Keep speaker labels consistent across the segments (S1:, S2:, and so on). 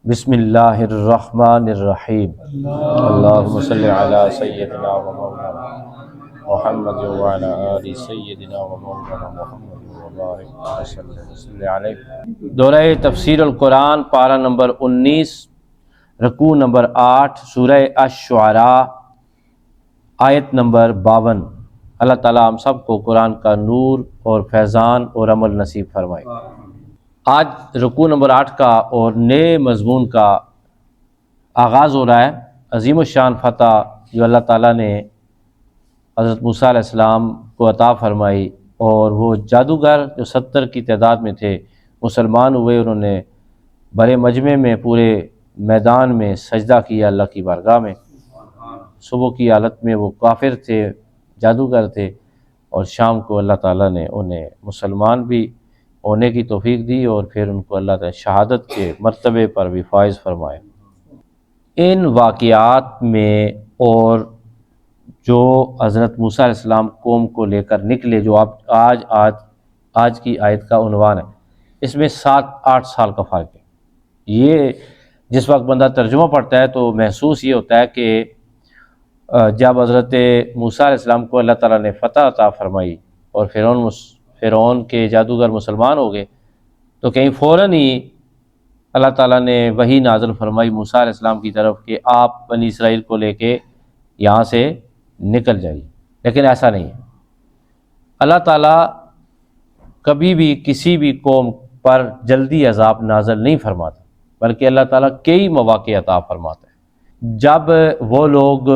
S1: बिस्मिल्लाहिर्रहमानिर्रहीम। अल्लाहुम्मा सल्लि अला सय्यिदिना व मौलाना मुहम्मद व अला आलि सय्यिदिना व मौलाना मुहम्मद व बारिक वसल्लम अलैहि। दौरा तफसीरुल कुरान पारा नंबर 19 रकू नंबर 8 सूरह अश-शुअरा आयत नंबर 52। अल्लाह ताला हम सबको कुरान का नूर और फैज़ान और अमल नसीब फरमाए। आज रुकू नंबर 8 का और नए मजमून का आगाज़ हो रहा है। अज़ीम शान फ़तह जो अल्लाह ताला ने हज़रत मूसा अलैहिस्सलाम को अता फ़रमाई, और वो जादूगर जो 70 की तादाद में थे मुसलमान हुए। उन्होंने बड़े मजमे में पूरे मैदान में सजदा किया अल्लाह की बारगाह में। सुबह की हालत में वो काफिर थे, जादूगर थे, और शाम को अल्लाह ताला ने उन्हें मुसलमान भी होने की तौफीक दी और फिर उनको अल्लाह ताला शहादत के मर्तबे पर भी फाइज फरमाया। इन वाक़ियात में और जो हज़रत मूसा अलैहिस्सलाम कौम को लेकर निकले, जो आप आज की आयत का उन्वान है, इसमें 7-8 साल का फ़र्क है। ये जिस वक्त बंदा तर्जुमा पढ़ता है तो महसूस ये होता है कि जब हज़रत मूसा अलैहिस्सलाम को अल्लाह ताला ने फ़तह अता फ़रमाई और फ़िरौन के जादूगर मुसलमान हो गए, तो कहीं फ़ौरन ही अल्लाह ताला ने वही नाज़िल फरमाई मूसा अलैहिस्सलाम की तरफ कि आप बनी इसराइल को लेके यहाँ से निकल जाइए। लेकिन ऐसा नहीं है। अल्लाह ताला कभी भी किसी भी कौम पर जल्दी अज़ाब नाज़िल नहीं फरमाता, बल्कि अल्लाह ताला कई मौक़े अता फरमाता है। जब वो लोग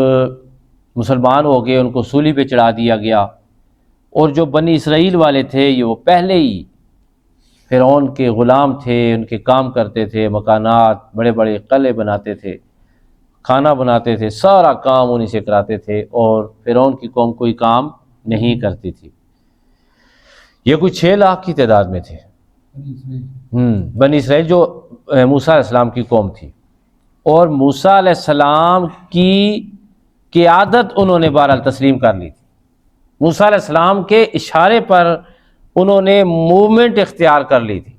S1: मुसलमान हो गए, उनको सूली पे चढ़ा दिया गया, और जो बनी इसराइल वाले थे ये वो पहले ही फ़िरौन के ग़ुलाम थे, उनके काम करते थे, मकानात बड़े बड़े क़लए बनाते थे, खाना बनाते थे, सारा काम उन्हीं से कराते थे, और फ़िरौन की कौम कोई काम नहीं करती थी। ये कुछ 6 लाख की तादाद में थे बनी इसराइल जो मूसा अलैहिस्सलाम की कौम थी। और मूसा अलैहिस्सलाम की क़ियादत उन्होंने बहरहाल तस्लीम कर ली थी। मूसा अलैहिस्सलाम के इशारे पर उन्होंने मूवमेंट इख्तियार कर ली थी।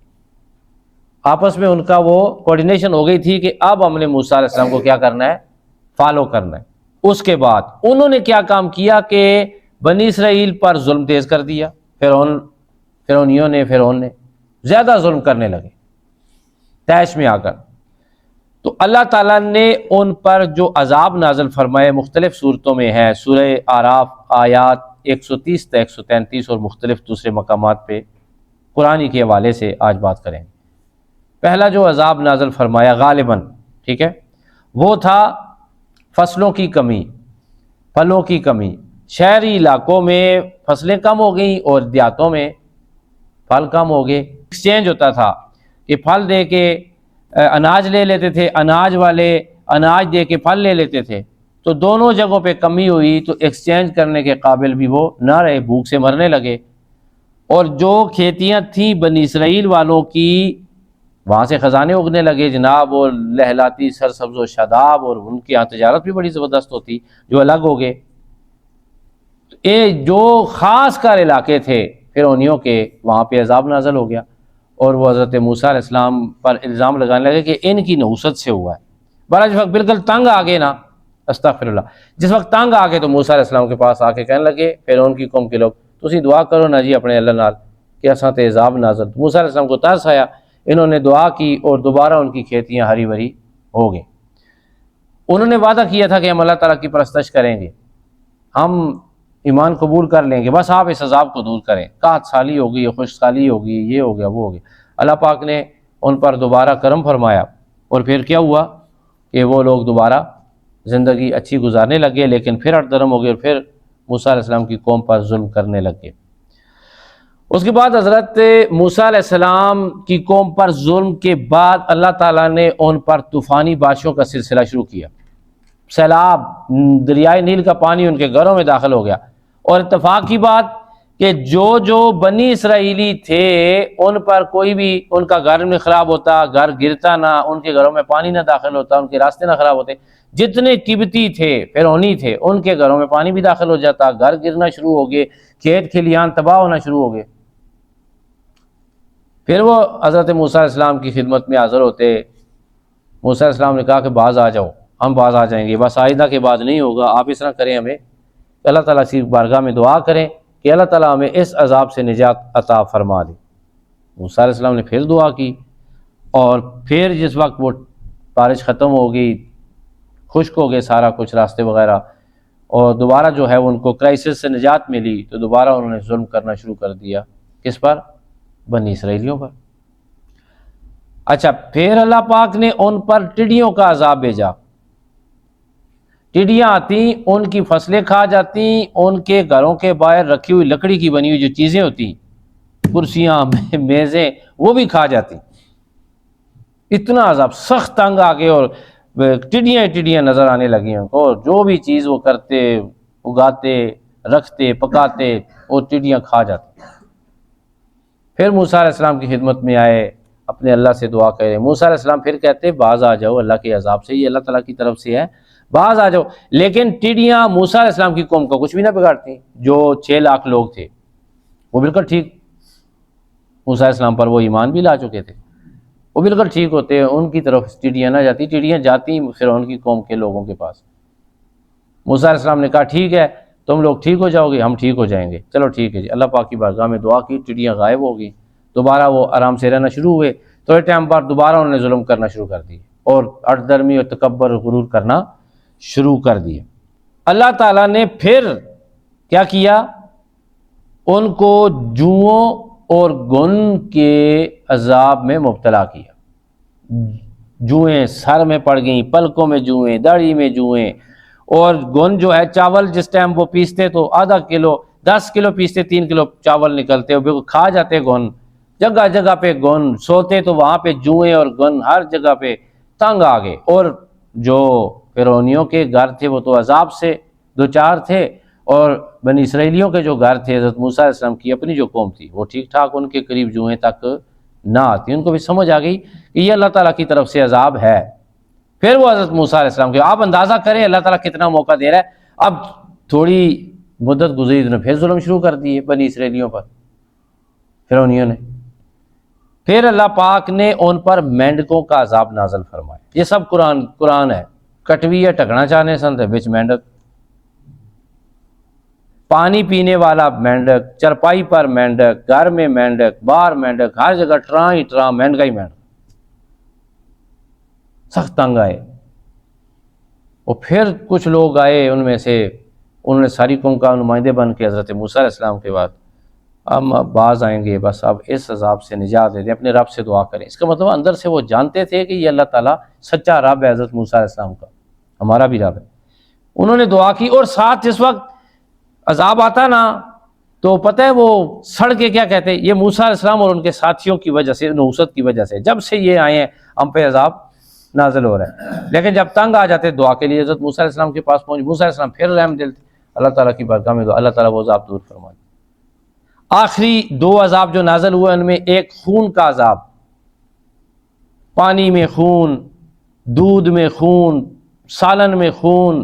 S1: आपस में उनका वो कोऑर्डिनेशन हो गई थी कि अब हमने मूसा अलैहिस्सलाम को क्या करना है, फॉलो करना है। उसके बाद उन्होंने क्या काम किया कि बनी इसराइल पर जुल्म तेज कर दिया। फ़िरौन ने ज़्यादा जुल्म करने लगे तैश में आकर। तो अल्लाह ताला ने उन पर जो अज़ाब नाज़िल फरमाए मुख्तलिफ़ सूरतों में है। सूरह आराफ आयात 130 से 133 और मुख्तलिफ़ दूसरे मकामात पे कुरानी के हवाले से आज बात करें। पहला जो अज़ाब नाज़िल फरमाया गालिबन, ठीक है, वो था फसलों की कमी, फलों की कमी। शहरी इलाकों में फसलें कम हो गई और देहातों में फल कम हो गए। एक्सचेंज होता था कि फल दे के अनाज ले लेते थे, अनाज वाले अनाज दे के फल ले लेते थे। तो दोनों जगहों पे कमी हुई तो एक्सचेंज करने के काबिल भी वो ना रहे, भूख से मरने लगे। और जो खेतियां थी बनी इसराइल वालों की, वहाँ से ख़जाने उगने लगे जनाब, और लहलाती सरसब्ज़ व शादाब, और उनकी यहाँ तजारत भी बड़ी ज़बरदस्त होती, जो अलग हो गए। ये जो ख़ास कर इलाके थे फ़िरौनियों के, वहाँ पे अज़ाब नाज़िल हो गया, और वो हज़रत मूसा अलैहिस्सलाम पर इल्ज़ाम लगाने लगे कि इनकी नहुसत से हुआ है। बड़ा जिस वक्त बिल्कुल तंग आ गए ना, अस्तग़फिरुल्लाह, जिस वक्त तंग आ गए तो मूसा अलैहिस्सलाम के पास आके कहने लगे फ़िरौन की कौम के लोग, तुसी दुआ करो ना जी अपने अल्लाह नाल कि असां ते अज़ाब नाज़िल। मूसा अलैहिस्सलाम को तरस आया, इन्होंने दुआ की और दोबारा उनकी खेतियाँ हरी भरी हो गई। उन्होंने वादा किया था कि हम अल्लाह ताला की परस्तश करेंगे, हम ईमान कबूल कर लेंगे, बस आप इस अज़ाब को दूर करें। काहत साली हो गई, खुशहाली हो गई, ये हो गया, वो हो गया। अल्लाह पाक ने उन पर दोबारा करम फरमाया, और फिर क्या हुआ कि वो लोग दोबारा ज़िंदगी अच्छी गुजारने लगे, लेकिन फिर अड़दरम हो गए और फिर मूसा अलैहिस्सलाम की कौम पर जुल्म करने लगे। उसके बाद हज़रत मूसा अलैहिस्सलाम की कौम पर जुल्म के बाद अल्लाह ताला ने उन पर तूफ़ानी बारिशों का सिलसिला शुरू किया। सैलाब, दरियाए नील का पानी उनके घरों में दाखिल हो गया। और इत्तेफाक की बात कि जो बनी इसराइली थे उन पर कोई भी उनका घर में ख़राब होता, घर गिरता ना, उनके घरों में पानी ना दाखिल होता, उनके रास्ते ना ख़राब होते। जितने किबती थे, फ़िरौनी थे, उनके घरों में पानी भी दाखिल हो जाता, घर गिरना शुरू हो गए, खेत खलियान तबाह होना शुरू हो गए। फिर वो हज़रत मूसा अलैहिस्सलाम की खिदमत में हाज़िर होते मूसा अलैहिस्सलाम ने कहा कि बाज आ जाओ, हम बाज आ जाएंगे, बस आइंदा के बाद नहीं होगा, आप इस तरह करें, हमें अल्लाह ताला की बारगाह में दुआ करें कि अल्लाह ताला हमें इस अजाब से निजात अता फरमा दे। मूसा अलैहिस्सलाम ने फिर दुआ की और फिर जिस वक्त वो बारिश ख़त्म हो गई, खुश्क हो गए सारा कुछ रास्ते वगैरह, और दोबारा जो है उनको क्राइसिस से निजात मिली, तो दोबारा उन्होंने जुल्म करना शुरू कर दिया। किस पर? बनी इसराइलियों पर। अच्छा, फिर अल्लाह पाक ने उन पर टिड्डियों का अजाब भेजा। टिड्डियाँ आती, उनकी फसलें खा जाती, उनके घरों के बाहर रखी हुई लकड़ी की बनी हुई जो चीज़ें होती, कुर्सियाँ, मेज़ें, वो भी खा जाती। इतना अजाब, सख्त तंग आ गए और टिड्डियाँ टिड्डियाँ नज़र आने लगी उनको, और जो भी चीज़ वो करते, उगाते, रखते, पकाते, वो टिड्डियाँ खा जाती। फिर मूसा अलैहिस्सलाम की खिदमत में आए, अपने अल्लाह से दुआ करें। मूसा अलैहिस्सलाम फिर कहते बाज आ जाओ, अल्लाह के अजाब से, ये अल्लाह ताला की तरफ से है, बाज आ जाओ। लेकिन टिड्डियाँ मूसा अलैहिस्सलाम की कौम को कुछ भी ना बिगाड़ती। जो 6 लाख लोग थे वो बिल्कुल ठीक, मूसा अलैहिस्सलाम पर वो ईमान भी ला चुके थे, वो बिल्कुल ठीक होते, उनकी तरफ टिड्डियाँ ना जाती। टिड्डियाँ जाती फिर उनकी कौम के लोगों के पास। मूसा अलैहिस्सलाम ने कहा ठीक है, तुम लोग ठीक हो जाओगे, हम ठीक हो जाएंगे, चलो ठीक है जी। अल्लाह पाक की बारगाह में दुआ की, टिड्डियाँ गायब हो गई, दोबारा वो आराम से रहना शुरू हुए। थोड़े टाइम बाद दोबारा उन्होंने जुल्म करना शुरू कर दिए और अटदर्मी और तकब्बर और गुरूर करना शुरू कर दिए। अल्लाह ताला ने फिर क्या किया, उनको जुओं और गुन के अजाब में मुब्तला किया। जुएँ सर में पड़ गई, पलकों में जुएँ, दाढ़ी में जुएँ, और गुन जो है, चावल जिस टाइम वो पीसते तो आधा किलो 10 किलो पीसते, 3 किलो चावल निकलते, वो खा जाते गुन, जगह जगह पे गुन, सोते तो वहाँ पे जुएँ और गुन हर जगह पे, तंग आ गए। और जो फिरौनियों के घर थे वो तो अजाब से दो चार थे, और बनी इसराइलियों के जो घर थे, हज़रत मूसा अलैहिस्सलाम की अपनी जो कौम थी, वो ठीक ठाक उनके करीब जुएँ तक ना आती। उनको भी समझ आ गई कि ये अल्लाह ताला की तरफ से अजाब है। फिर वो हज़रत मूसा अलैहिस्सलाम के, आप अंदाज़ा करें अल्लाह ताला कितना मौका दे रहा है। अब थोड़ी मुद्दत गुजरी तो फिर जुल्म शुरू कर दिए बनी इसराइलियों पर, फिरौनियों ने। फिर अल्लाह पाक ने उन पर मेंढकों का अजाब नाजल फरमाया। ये सब कुरान है। कटवी या टकना चाहने सन बिच मेंढक, पानी पीने वाला मेंढक, चरपाई पर मेंढक, घर में मेंढक, बाहर मेंढक, हर जगह ट्रा ही ट्रा, मेंढका ही मेंढक, सख्त तंग आए। और फिर कुछ लोग आए, उनमें से उन्होंने सारी कौम का नुमाइंदे बन के हज़रत मूसा अलैहिस्सलाम के बाद, हम बाज आएंगे, बस अब इस अजाब से निजात दे दें, अपने रब से दुआ करें। इसका मतलब अंदर से वो जानते थे कि ये अल्लाह ताला सच्चा रब है, हज़रत मूसा अलैहिस्सलाम का, हमारा भी रब है। उन्होंने दुआ की, और साथ जिस वक्त अजाब आता ना, तो पता है वो सड़ के क्या कहते हैं, ये मूसा अलैहिस्सलाम और उनके साथियों की वजह से, नुसरत की वजह से, जब से ये आए हैं हम पे अजाब नाजिल हो रहा है। लेकिन जब तंग आ जाते दुआ के लिए हज़रत मूसा अलैहिस्सलाम के पास पहुंच, मूसा अलैहिस्सलाम फिर रहम दिल थे, अल्लाह ताला की बारगाह में अल्लाह ताला वो अजाब दूर फरमा। आखिरी 2 अजाब जो नाजिल हुए उनमें एक खून का अजाब, पानी में खून, दूध में खून, सालन में खून,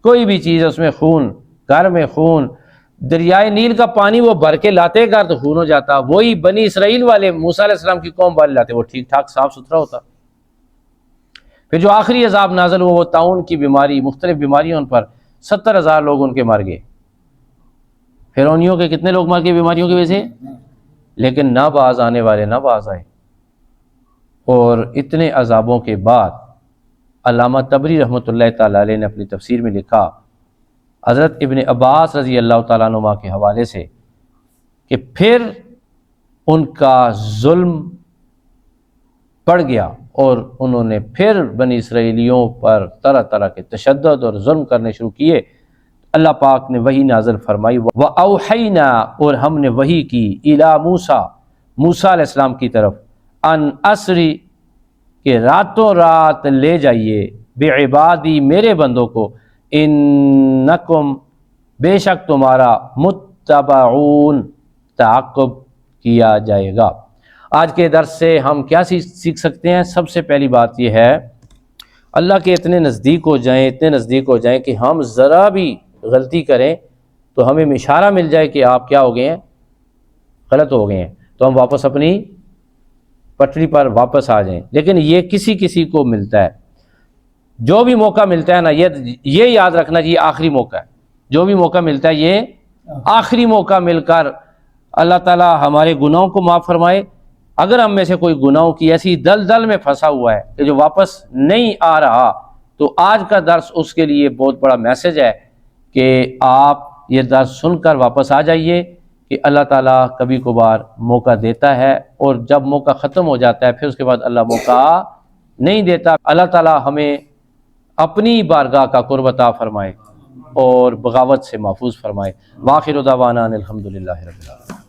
S1: कोई भी चीज़ उसमें खून, घर में खून, दरियाए नील का पानी वो भर के लाते घर तो खून हो जाता, वही बनी इसराइल वाले मूसा अलैहिस्सलाम की कौम वाले लाते, वो ठीक ठाक साफ सुथरा होता। फिर जो आखिरी अजाब नाजल हुआ वो ताउन की बीमारी, मुख्तलिफ बीमारियों पर 70,000 लोग उनके मर गए। फिरौनियों के कितने लोग मर गए बीमारियों की वजह से, लेकिन ना बाज आने वाले ना बाज आए। और इतने अजाबों के बाद अल्लामा तबरी रहमतुल्लाह ताला अलैह ने अपनी तफसीर में लिखा, हज़रत इब्न अब्बास रज़ी अल्लाह ताला अन्हुमा के हवाले से, कि फिर उनका जुल्म बढ़ गया और उन्होंने फिर बनी इसराइलियों पर तरह तरह के तशद्दुद और जुल्म करने शुरू किए। अल्लाह पाक ने वही नाज़िल फरमाई, व औहैना, और हमने वही की, इला मूसा, मूसा अलैहिस्सलाम की तरफ, अन असरी, के रातों रात ले जाइए, बेइबादी, मेरे बंदों को, इन्नकुम, बेशक तुम्हारा, मुत्तबऊन, ताक़ुब किया जाएगा। आज के दर्स से हम क्या सीख सकते हैं? सबसे पहली बात यह है, अल्लाह के इतने नज़दीक हो जाएं, इतने नज़दीक हो जाएं कि हम ज़रा भी गलती करें तो हमें इशारा मिल जाए कि आप क्या हो गए हैं, गलत हो गए हैं, तो हम वापस अपनी पटरी पर वापस आ जाएं। लेकिन ये किसी किसी को मिलता है, जो भी मौका मिलता है ना, ये याद रखना जी, आखिरी मौका है। जो भी मौका मिलता है ये आखिरी मौका मिलकर अल्लाह ताला हमारे गुनाहों को माफ़ फरमाए। अगर हम में से कोई गुनाहों की ऐसी दलदल में फंसा हुआ है कि जो वापस नहीं आ रहा, तो आज का दर्स उसके लिए बहुत बड़ा मैसेज है कि आप ये दर्स सुनकर वापस आ जाइए कि अल्लाह ताला कभी कभार मौका देता है और जब मौका ख़त्म हो जाता है फिर उसके बाद अल्लाह मौका नहीं देता। अल्लाह ताला हमें अपनी बारगाह का कुर्ब अता फरमाए और बगावत से महफूज फरमाए। वाखिर दावाना अनिल हम्दुलिल्लाहि रब्बिल आलमीन।